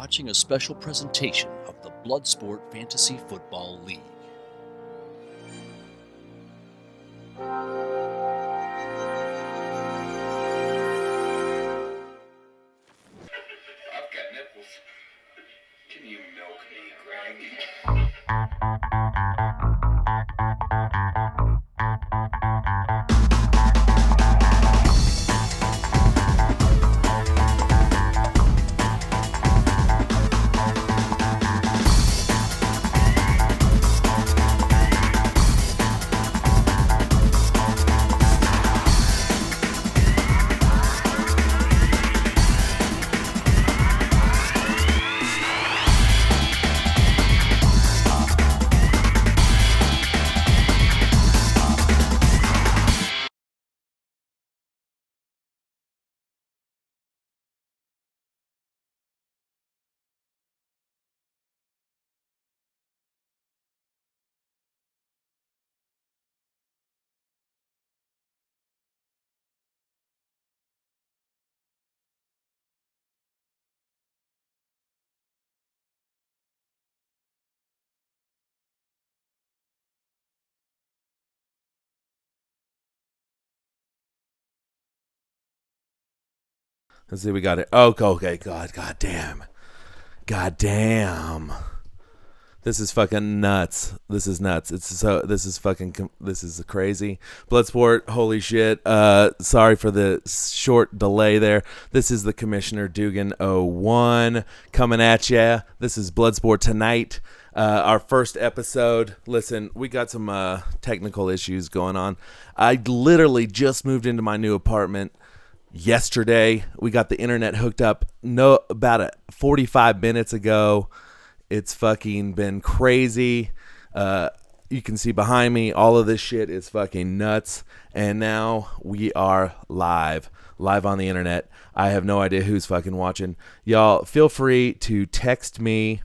watching a special presentation of the Bloodsport Fantasy Football League. I've got nipples. Can you milk me, Greg? Let's see, we got it. Oh, okay. God damn. This is fucking nuts. This is nuts. This is crazy. Bloodsport, holy shit. Sorry for the short delay there. This is the Commissioner Dugan 01 coming at ya. This is Bloodsport tonight. Our first episode. Listen, we got some technical issues going on. I literally just moved into my new apartment yesterday. We got the internet hooked up about 45 minutes ago. It's fucking been crazy. You can see behind me, all of this shit is fucking nuts. And now we are live on the internet. I have no idea who's fucking watching. Y'all, feel free to text me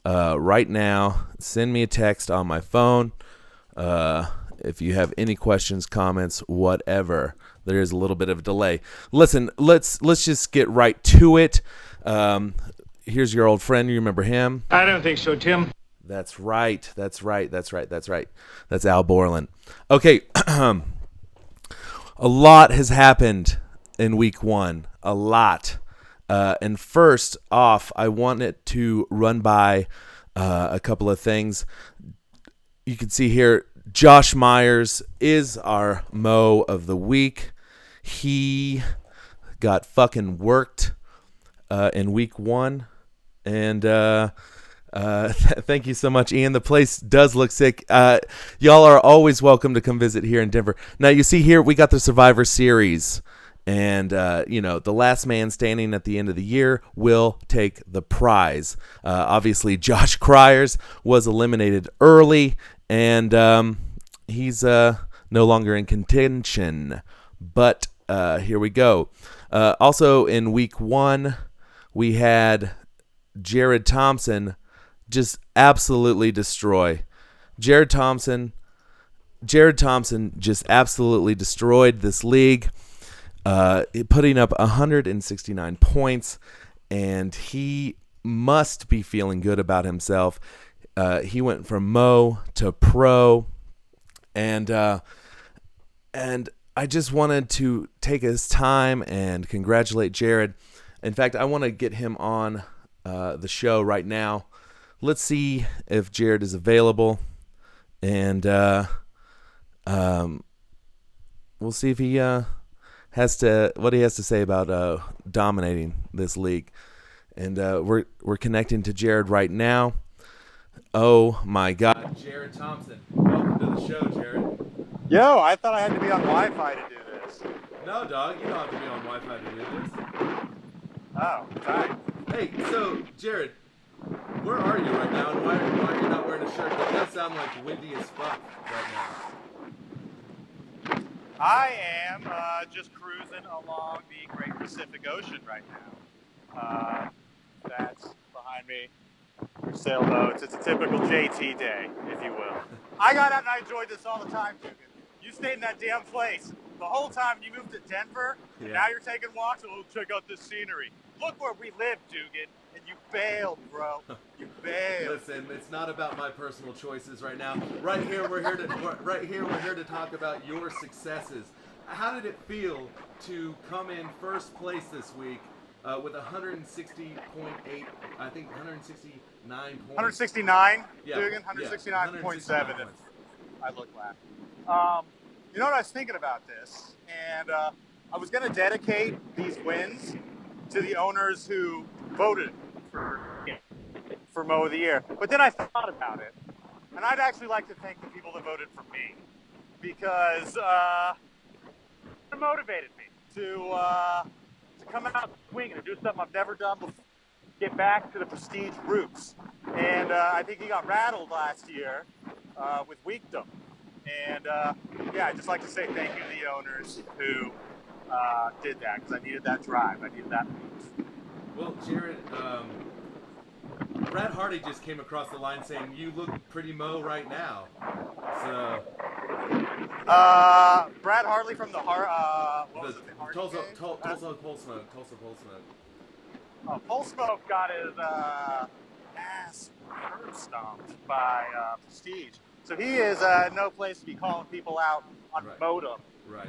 right now. Send me a text on my phone. If you have any questions, comments, whatever. There is a little bit of a delay. Listen, let's just get right to it. Here's your old friend. You remember him? I don't think so, Tim. That's right. That's Al Borland. Okay. A lot has happened in week one. A lot. And first off, I wanted to run by a couple of things. You can see here, Josh Myers is our Mo of the week. He got fucking worked in week one. And thank you so much, Ian. The place does look sick. Y'all are always welcome to come visit here in Denver. Now, you see here, we got the Survivor Series. And, the last man standing at the end of the year will take the prize. Obviously, Josh Cryers was eliminated early. And he's no longer in contention. But here we go. Also, in week one, we had Jared Thompson just absolutely destroy. Jared Thompson just absolutely destroyed this league, putting up 169 points, and he must be feeling good about himself. He went from Mo to Pro, and I just wanted to take his time and congratulate Jared. In fact, I want to get him on the show right now. Let's see if Jared is available, and we'll see if he what he has to say about dominating this league. And we're connecting to Jared right now. Oh my God, Jared Thompson, welcome to the show, Jared. Yo, I thought I had to be on Wi-Fi to do this. No, dog, you don't have to be on Wi-Fi to do this. Oh, fine. Hey, so Jared, where are you right now, and why are you not wearing a shirt? That does sound like windy as fuck right now. I am just cruising along the Great Pacific Ocean right now. That's behind me. Sailboats. It's a typical JT day, if you will. I got out and I enjoyed this all the time, Dugan. You stayed in that damn place the whole time. You moved to Denver, and now you're taking walks. Oh, check out this scenery. Look where we live, Dugan, and you bailed, bro. You bailed. Listen, it's not about my personal choices right now. Right here, we're here to talk about your successes. How did it feel to come in first place this week with 160.8? I think 169 points. 169, Yeah, Dugan. yeah, 169.7. points. I look last. You know what I was thinking about this, and I was going to dedicate these wins to the owners who voted for Mo of the Year. But then I thought about it, and I'd actually like to thank the people that voted for me because it motivated me to come out swinging and do something I've never done before. Get back to the prestige roots, and I think he got rattled last year with weakdom. And yeah, I'd just like to say thank you to the owners who did that because I needed that drive. I needed that move. Well, Jared, Brad Hardy just came across the line saying you look pretty Mo right now. So Brad Hartley from the Tulsa Pole Smoke. Pole Smoke got his ass curb stomped by Prestige. So he is no place to be calling people out on Modem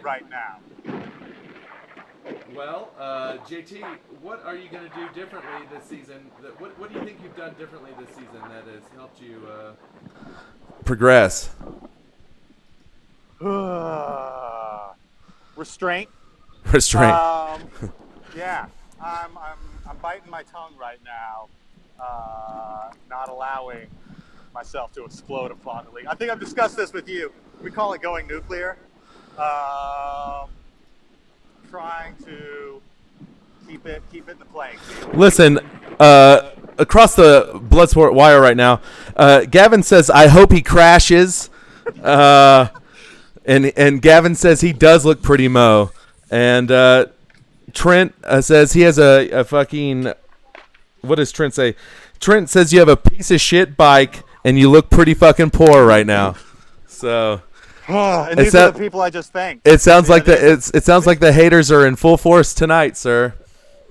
right now. Well, JT, what are you going to do differently this season? What do you think you've done differently this season that has helped you progress? Restraint. Yeah, I'm biting my tongue right now, not allowing myself to explode upon the league. I think I've discussed this with you. We call it going nuclear. Trying to keep it in the playing field. Listen, across the Bloodsport wire right now, Gavin says, I hope he crashes. And Gavin says he does look pretty Mo. And Trent says he has a fucking... What does Trent say? Trent says you have a piece of shit bike and you look pretty fucking poor right now. So... and these are the people I just thanked. It sounds like the haters are in full force tonight, sir.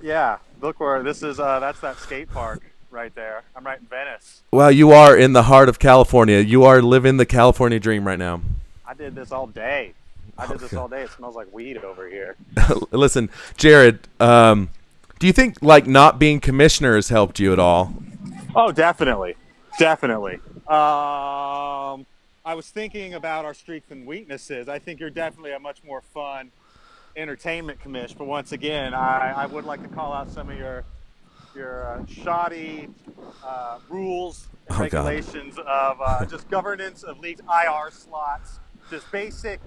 Yeah, look where this is. That's that skate park right there. I'm right in Venice. Well, you are in the heart of California. You are living the California dream right now. I did this all day. It smells like weed over here. Listen, Jared, do you think like not being commissioner has helped you at all? Oh, definitely. I was thinking about our strengths and weaknesses. I think you're definitely a much more fun entertainment commish. But once again, I would like to call out some of your shoddy rules and regulations of just governance of leagues, IR slots, just basic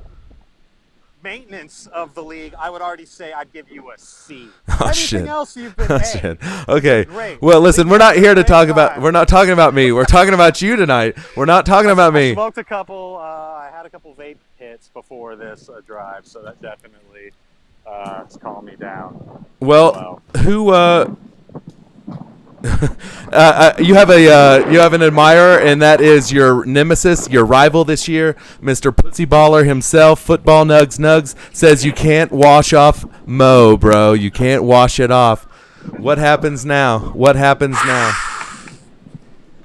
maintenance of the league. I would already say I'd give you a C. Everything else you've been shit. Okay. Great. Well, listen, we're not here to talk about. We're not talking about me. We're talking about you tonight. We're not talking about me. I smoked a couple. I had a couple vape hits before this drive, so that definitely has calmed me down. Well, who? You have an admirer, and that is your nemesis, your rival this year, Mr. Pussy Baller himself. Football Nugs says you can't wash off Mo, bro. You can't wash it off. What happens now?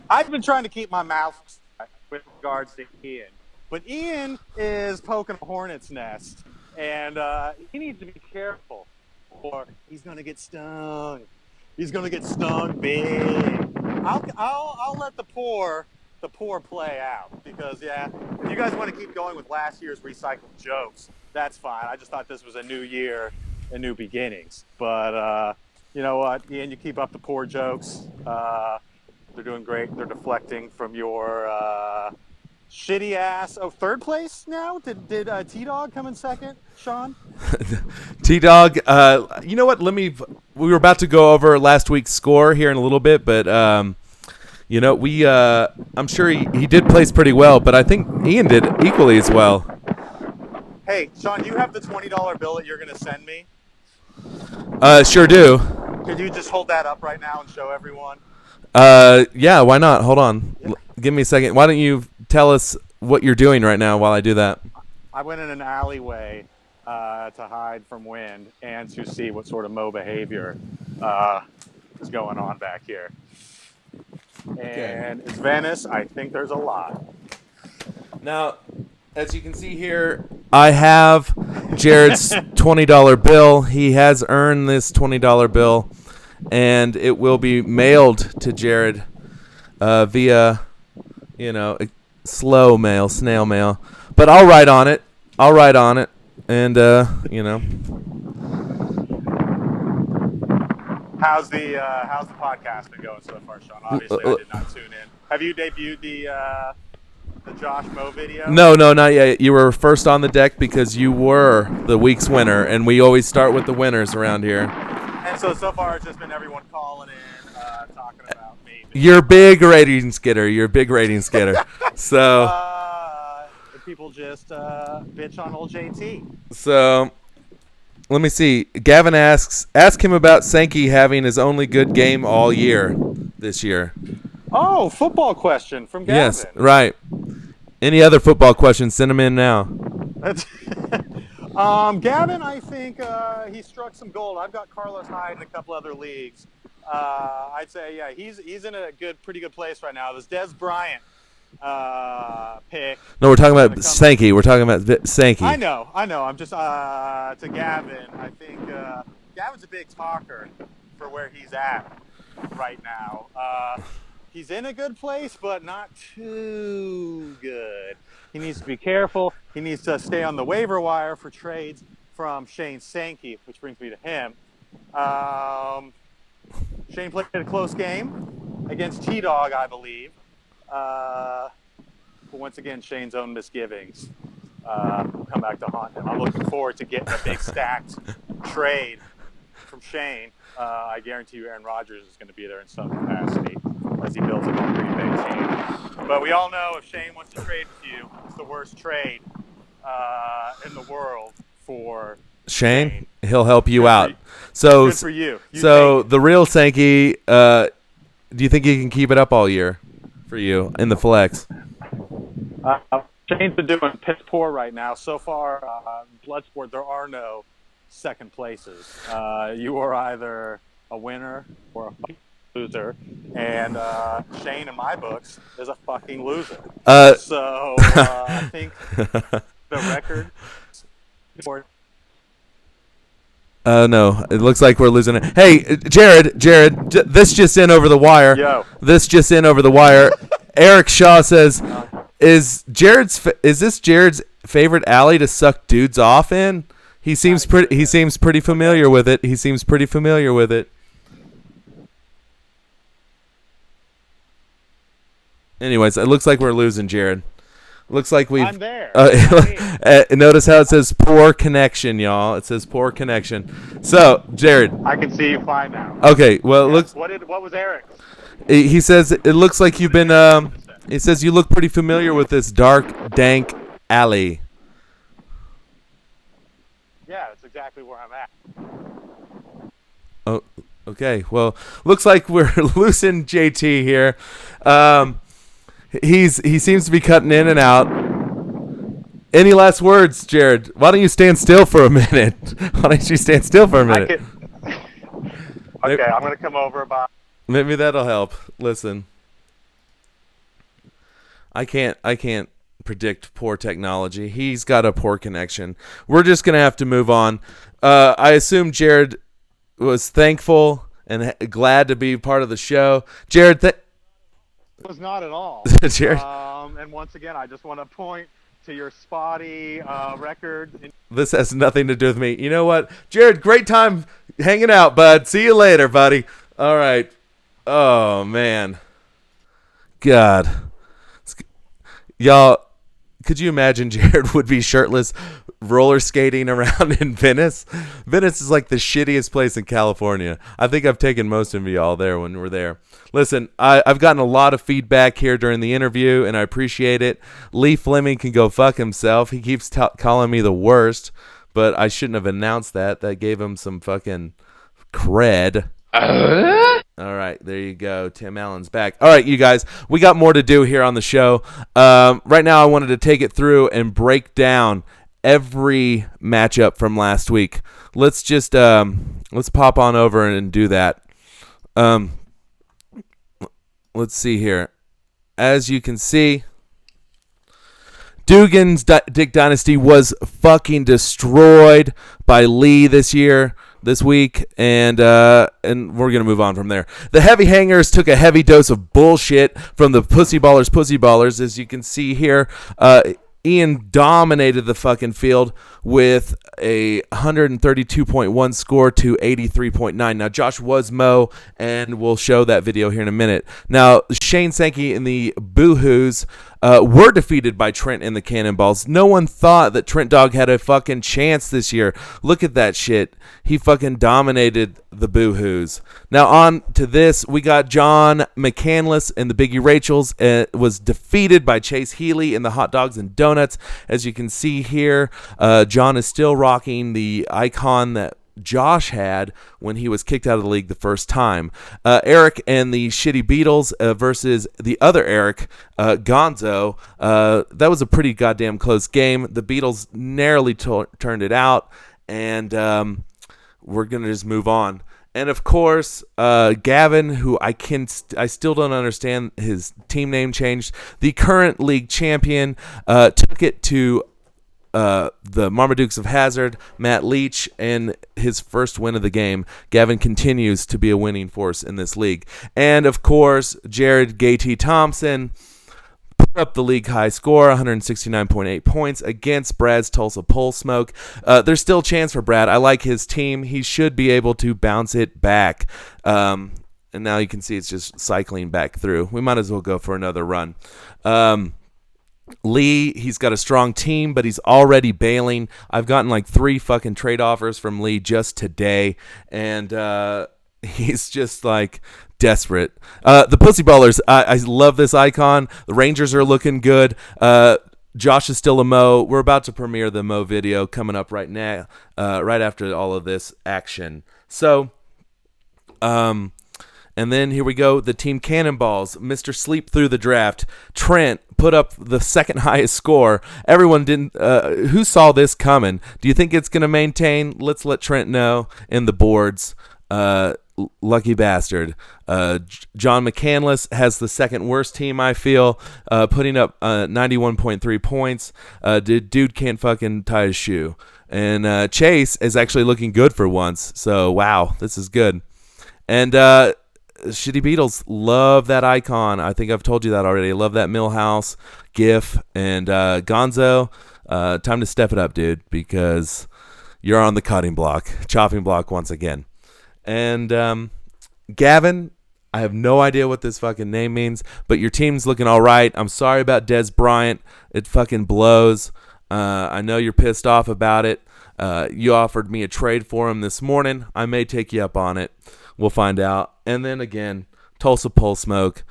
I've been trying to keep my mouth shut with regards to Ian, but Ian is poking a hornet's nest, and he needs to be careful, or he's gonna get stung. He's gonna get stung big. I'll let the poor play out because if you guys want to keep going with last year's recycled jokes, that's fine. I just thought this was a new year and new beginnings. But you know what, Ian, you keep up the poor jokes. They're doing great. They're deflecting from your shitty ass. Oh, third place now? Did T-Dog come in second, Sean? T-Dog, you know what? We were about to go over last week's score here in a little bit, but I'm sure he did place pretty well, but I think Ian did equally as well. Hey, Sean, you have the $20 bill that you're going to send me? Sure do. Could you just hold that up right now and show everyone? Yeah, why not? Hold on. Give me a second. Why don't you tell us what you're doing right now while I do that? I went in an alleyway to hide from wind and to see what sort of Mo behavior is going on back here. And it's Venice. I think there's a lot. Now, as you can see here, I have Jared's $20 bill. He has earned this $20 bill, and it will be mailed to Jared via, slow mail, snail mail. But I'll write on it. And, How's the podcast been going so far, Sean? Obviously, I did not tune in. Have you debuted the Josh Moe video? No, not yet. You were first on the deck because you were the week's winner, and we always start with the winners around here. And so far, it's just been everyone calling in, talking about me. You're a big ratings getter. So, people just bitch on old JT. So, let me see. Gavin asks, ask him about Sankey having his only good game all year this year. Oh, football question from Gavin. Yes, right. Any other football questions, send them in now. Gavin, I think he struck some gold. I've got Carlos Hyde in a couple other leagues. I'd say, yeah, he's in a pretty good place right now. This Des Bryant pick. No, we're talking about Sankey. We're talking about Sankey. I know. I'm just to Gavin. I think Gavin's a big talker for where he's at right now. He's in a good place, but not too good. He needs to be careful. He needs to stay on the waiver wire for trades from Shane Sankey, which brings me to him. Shane played a close game against T-Dog, I believe. But once again, Shane's own misgivings will come back to haunt him. I'm looking forward to getting a big stacked trade from Shane. I guarantee you Aaron Rodgers is going to be there in some capacity as he builds a more Green Bay team. But we all know if Shane wants to trade with you, it's the worst trade in the world for Shane. He'll help you out. So good for you. The real Sankey, do you think he can keep it up all year for you in the flex? Shane's been doing piss poor right now. So far, Bloodsport, there are no second places. You are either a winner or a loser, and Shane, in my books, is a fucking loser. So I think the record. No, it looks like we're losing it. Hey, Jared, this just in over the wire. Yo. This just in over the wire. Eric Shaw says, "Is this Jared's favorite alley to suck dudes off in?" He seems pretty familiar with it. Anyways, it looks like we're losing Jared. Looks like we've. I'm there. Notice how it says poor connection, y'all. It says poor connection. So, Jared. I can see you fine now. Okay. Well, yes. What was Eric? He says it looks like you've been. It says you look pretty familiar with this dark, dank alley. Yeah, that's exactly where I'm at. Oh, okay. Well, looks like we're losing JT here. He seems to be cutting in and out. Any last words, Jared? Why don't you stand still for a minute? Okay, I'm going to come over by. Maybe that'll help. Listen. I can't predict poor technology. He's got a poor connection. We're just going to have to move on. I assume Jared was thankful and glad to be part of the show. Jared, was not at all. Jared. And once again, I just want to point to your spotty record. This has nothing to do with me. You know what? Jared, great time hanging out, bud. See you later, buddy. All right. Oh, man. God. Y'all, could you imagine Jared would be shirtless roller skating around in Venice? Venice is like the shittiest place in California. I think I've taken most of y'all there when we're there. Listen, I've gotten a lot of feedback here during the interview, and I appreciate it. Lee Fleming can go fuck himself. He keeps calling me the worst, but I shouldn't have announced that. That gave him some fucking cred. All right, there you go. Tim Allen's back. All right, you guys, we got more to do here on the show. Right now, I wanted to take it through and break down every matchup from last week. Let's just let's pop on over and do that. let's see here. As you can see, Dugan's Dick Dynasty was fucking destroyed by Lee this week, and we're gonna move on from there. The heavy hangers took a heavy dose of bullshit from the pussy ballers. As you can see here, Ian dominated the fucking field with a 132.1 score to 83.9. Now, Josh was Mo, and we'll show that video here in a minute. Now, Shane Sankey and the Boo-Hoos were defeated by Trent and the Cannonballs. No one thought that Trent Dog had a fucking chance this year. Look at that shit. He fucking dominated the Boo-Hoos. Now, on to this. We got John McCandless and the Biggie Rachels. Was defeated by Chase Healy in the Hot Dogs and Donuts. As you can see here, John is still rocking the icon that Josh had when he was kicked out of the league the first time. Eric and the Shitty Beatles versus the other Eric, Gonzo. That was a pretty goddamn close game. The Beatles narrowly turned it out, and we're going to just move on. And of course, Gavin, who I still don't understand his team name changed. The current league champion took it to the Marmadukes of Hazard, Matt Leach, and his first win of the game. Gavin continues to be a winning force in this league. And of course, Jared Gay-T Thompson put up the league high score, 169.8 points against Brad's Tulsa Pole Smoke. There's still a chance for Brad. I like his team. He should be able to bounce it back. And now you can see it's just cycling back through. We might as well go for another run. Lee, he's got a strong team, but he's already bailing. I've gotten like 3 fucking trade offers from Lee just today, and he's just like desperate. The Pussy Ballers, I love this icon. The Rangers are looking good. Josh is still a Mo. We're about to premiere the Mo video coming up right now, right after all of this action. So, and then here we go, the Team Cannonballs. Mr. Sleep through the draft. Trent put up the second highest score. Everyone didn't. Who saw this coming? Do you think it's going to maintain? Let's let Trent know in the boards. Lucky bastard. John McCandless has the second worst team, I feel, putting up 91.3 points. Dude can't fucking tie his shoe. And Chase is actually looking good for once. So, wow, this is good. And Shitty Beatles love that icon. I think I've told you that already. Love that Millhouse gif. And Gonzo, time to step it up, dude, because you're on the chopping block once again. And Gavin, I have no idea what this fucking name means, but your team's looking all right. I'm sorry about Des Bryant. It fucking blows. I know you're pissed off about it. You offered me a trade for him this morning. I may take you up on it. We'll find out. And then again, Tulsa Pole Smoke.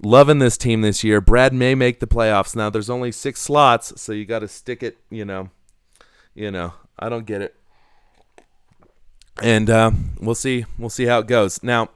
Loving this team this year. Brad may make the playoffs. Now, there's only 6 slots, so you got to stick it, you know. I don't get it. And we'll see how it goes. Now,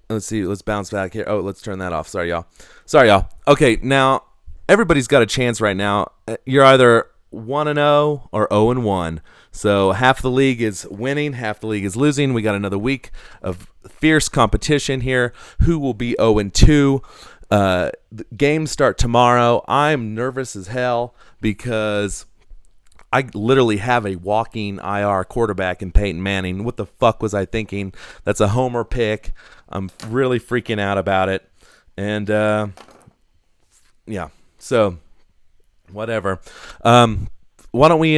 let's see. Let's bounce back here. Oh, let's turn that off. Sorry, y'all. Okay, now, everybody's got a chance right now. You're either 1-0 or 0-1. So half the league is winning, half the league is losing. We got another week of fierce competition here. Who will be 0-2? The games start tomorrow. I'm nervous as hell because I literally have a walking IR quarterback in Peyton Manning. What the fuck was I thinking? That's a homer pick. I'm really freaking out about it. And yeah, so whatever. Why don't we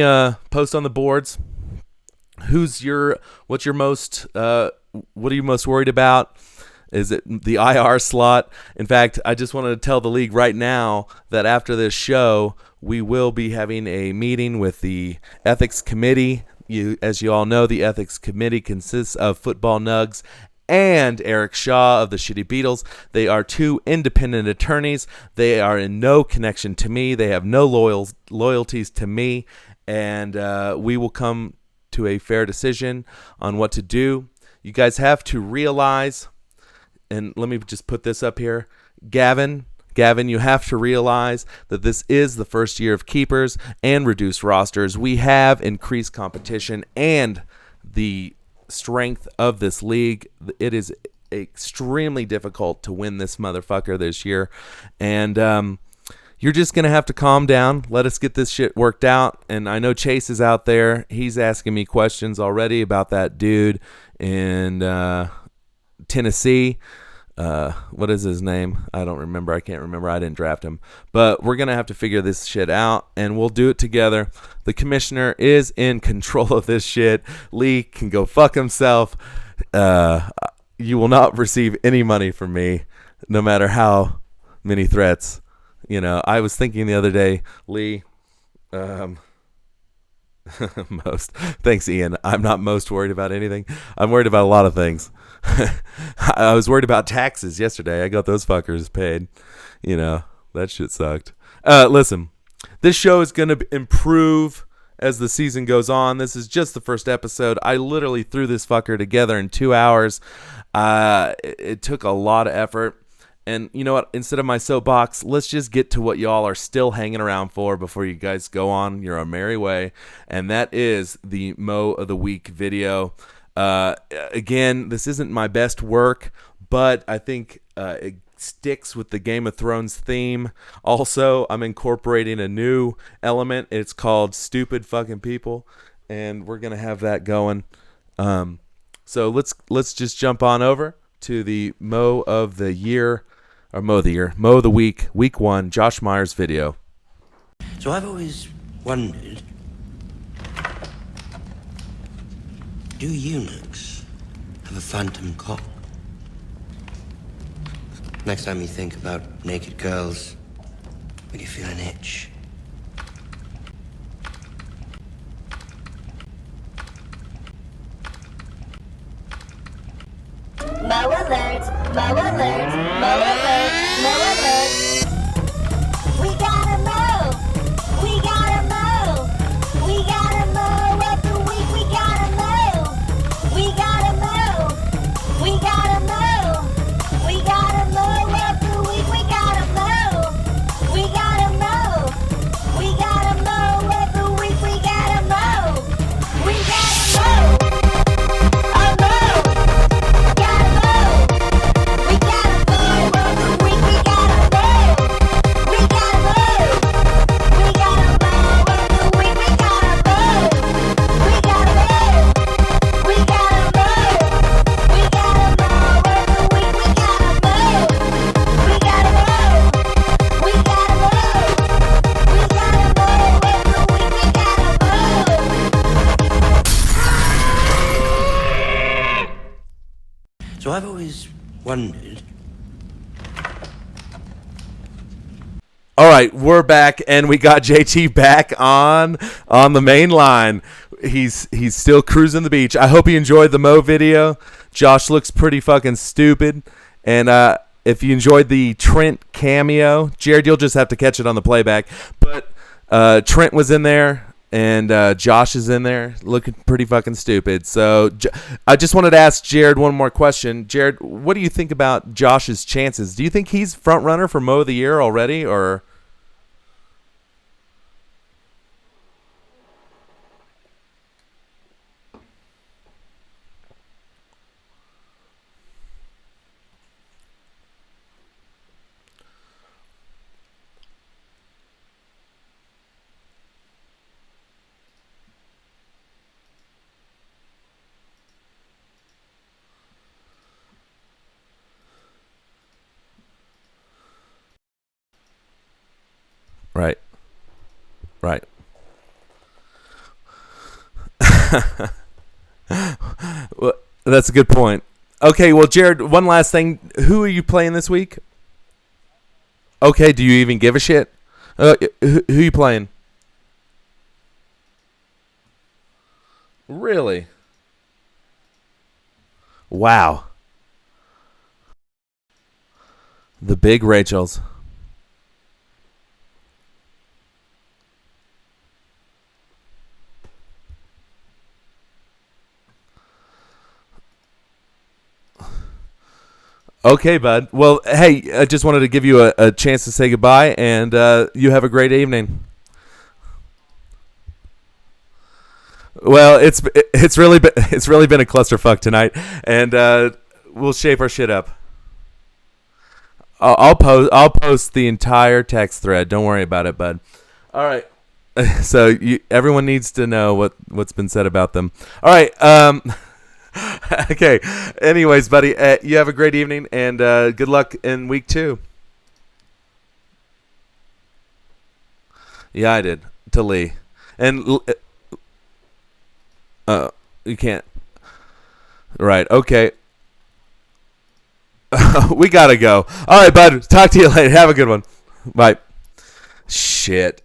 post on the boards? What are you most worried about? Is it the IR slot? In fact, I just wanted to tell the league right now that after this show, we will be having a meeting with the ethics committee. As you all know, the ethics committee consists of Football Nugs and Eric Shaw of the Shitty Beatles. They are 2 independent attorneys. They are in no connection to me. They have no loyalties to me. And we will come to a fair decision on what to do. You guys have to realize, and let me just put this up here, Gavin, you have to realize that this is the first year of keepers and reduced rosters. We have increased competition, and the strength of this league. It is extremely difficult to win this motherfucker this year, and you're just gonna have to calm down. Let us get this shit worked out. And I know Chase is out there. He's asking me questions already about that dude in Tennessee. What is his name? I don't remember. I can't remember. I didn't draft him. But we're going to have to figure this shit out, and we'll do it together. The commissioner is in control of this shit. Lee can go fuck himself. You will not receive any money from me, no matter how many threats. You know, I was thinking the other day, Lee, thanks, Ian. I'm not most worried about anything. I'm worried about a lot of things. I was worried about taxes yesterday. I got those fuckers paid. You know, that shit sucked. Listen, this show is going to improve as the season goes on. This is just the first episode. I literally threw this fucker together in 2 hours. It took a lot of effort. And you know what? Instead of my soapbox, let's just get to what y'all are still hanging around for before you guys go on your merry way. And that is the Mo of the Week video. Again, this isn't my best work, but I think it sticks with the Game of Thrones theme. Also, I'm incorporating a new element. It's called Stupid Fucking People, and we're going to have that going. So let's just jump on over to the Mo of the Year, or Mo of the Year, Mo of the Week, Week 1, Josh Myers video. So I've always wondered, do eunuchs have a phantom cock? Next time you think about naked girls, when you feel an itch. Mo alert! Mo alert! Mo alert! Mo alert! We gotta mow! We gotta mow! We gotta mow of the week! We gotta mow! We gotta mow! We gotta mow! We gotta mow of the week! We gotta mow! We gotta mow! We gotta mow of the week! We gotta mow! We gotta mow! Oh mow! Gotta mow! We gotta mow of the week! We gotta mow! We gotta mow! We gotta mow of the week! We gotta mow! We gotta mow! We gotta mow! We gotta mow of the week! We gotta mow! We gotta mow! We gotta mow! We gotta mow of the week! We gotta mow! So I've always wondered, All right, we're back, and we got JT back on the main line. He's still cruising the beach. I hope you enjoyed the Mo video. Josh looks pretty fucking stupid. And if you enjoyed the Trent cameo, Jared, you'll just have to catch it on the playback. But Trent was in there, and Josh is in there looking pretty fucking stupid. So I just wanted to ask Jared one more question. Jared, what do you think about Josh's chances? Do you think he's front runner for Mo of the Year already, or... Right. Right. Well, that's a good point. Okay, well, Jared, one last thing. Who are you playing this week? Okay, do you even give a shit? Who are you playing? Really? Wow. The big Rachels. Okay, bud. Well, hey, I just wanted to give you a chance to say goodbye, and you have a great evening. Well, it's really been a clusterfuck tonight, and we'll shape our shit up. I'll post the entire text thread. Don't worry about it, bud. All right. So everyone needs to know what's been said about them. All right. Okay. Anyways, buddy, you have a great evening, and good luck in week 2. Yeah, I did to Lee, and you can't. Right. Okay. We gotta go. All right, bud. Talk to you later. Have a good one. Bye. Shit.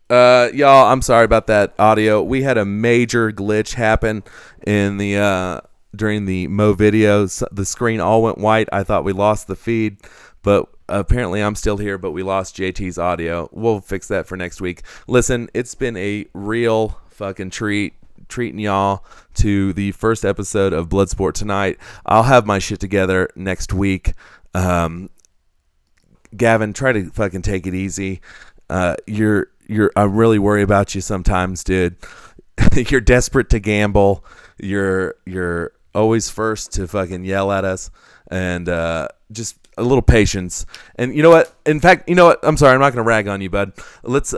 Y'all, I'm sorry about that audio. We had a major glitch happen in the during the Mo videos. The screen all went white. I thought we lost the feed, but apparently I'm still here, but we lost JT's audio. We'll fix that for next week. Listen, it's been a real fucking treating y'all to the first episode of Bloodsport tonight. I'll have my shit together next week. Gavin, try to fucking take it easy. I really worry about you sometimes, dude. You're desperate to gamble. You're always first to fucking yell at us, and just a little patience. And you know what? In fact, you know what? I'm sorry. I'm not gonna rag on you, bud. Let's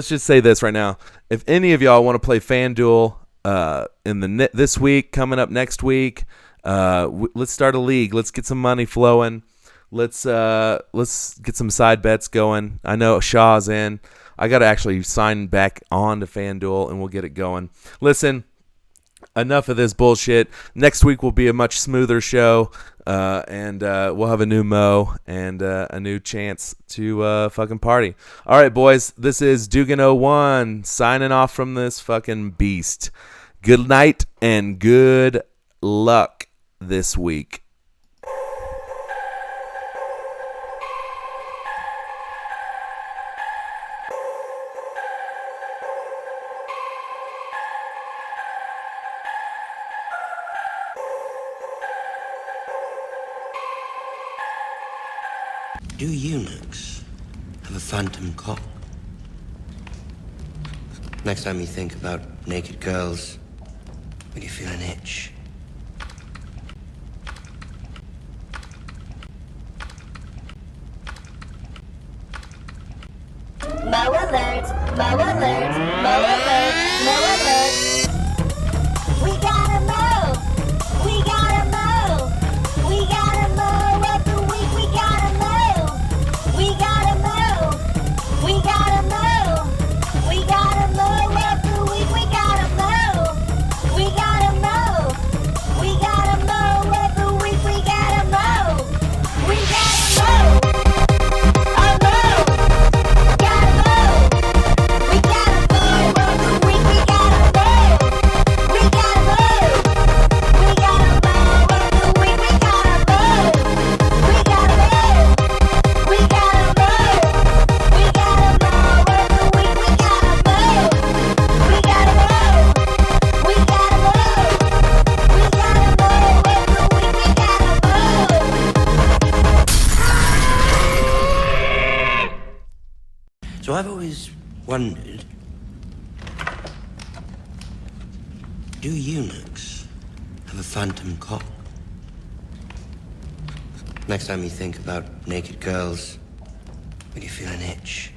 just say this right now. If any of y'all want to play FanDuel in this week, coming up next week, let's start a league. Let's get some money flowing. Let's get some side bets going. I know Shaw's in. I got to actually sign back on to FanDuel, and we'll get it going. Listen, enough of this bullshit. Next week will be a much smoother show, and we'll have a new Mo and a new chance to fucking party. All right, boys, this is Dugan01 signing off from this fucking beast. Good night and good luck this week. Do eunuchs have a phantom cock? Next time you think about naked girls, when you feel an itch. Mo alert, Mo alert, Mo alert, Mo alert. We gotta mow, we gotta mow, we gotta mow every week, we gotta mow, we gotta mow, we gotta mow, we gotta mow every week, we gotta mow, we gotta mow, we gotta mow every week, we gotta mow, we gotta mow. So I've always wondered, do eunuchs have a phantom cock? Next time you think about naked girls, when you feel an itch.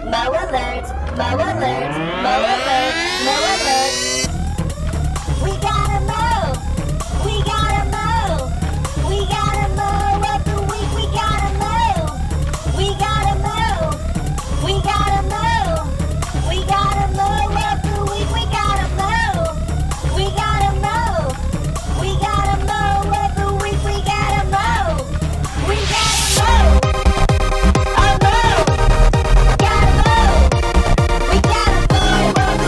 Mo alert, Mo alert, Mo alert, Mo alert. We gotta mow, we gotta mow, we gotta mow every week, we gotta mow, we gotta mow, we gotta mow, we gotta mow every week, we gotta mow, we gotta mow, we gotta mow every week, we gotta mow, we gotta mow. Oh no! We gotta mow! We gotta mow!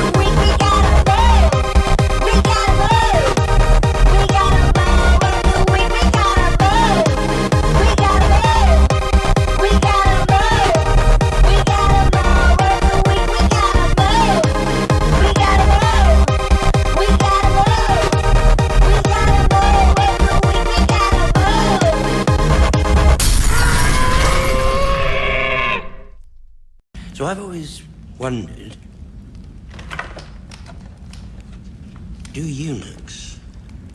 wondered, do eunuchs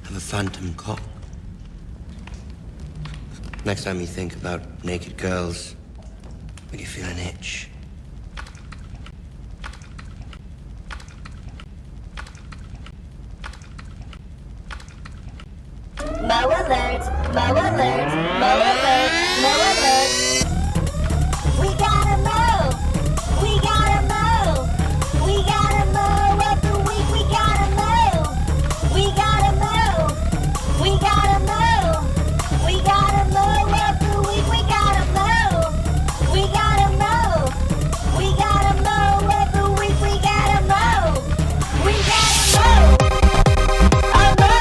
have a phantom cock? Next time you think about naked girls, when you feel an itch. Mo alert, Mo alert, Mo alert, Mo alert. We gotta mow, we gotta mow, we gotta mow every week, we gotta mow, we gotta mow, we gotta mow, we gotta mow every week, we gotta mow, we gotta mow, we gotta mow every week, we gotta mow, we gotta mow, oh mow.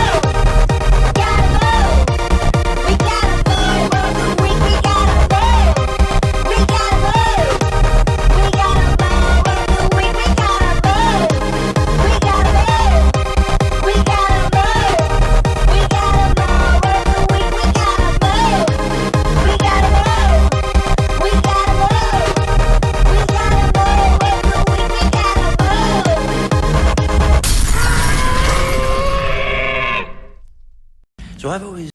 So I've always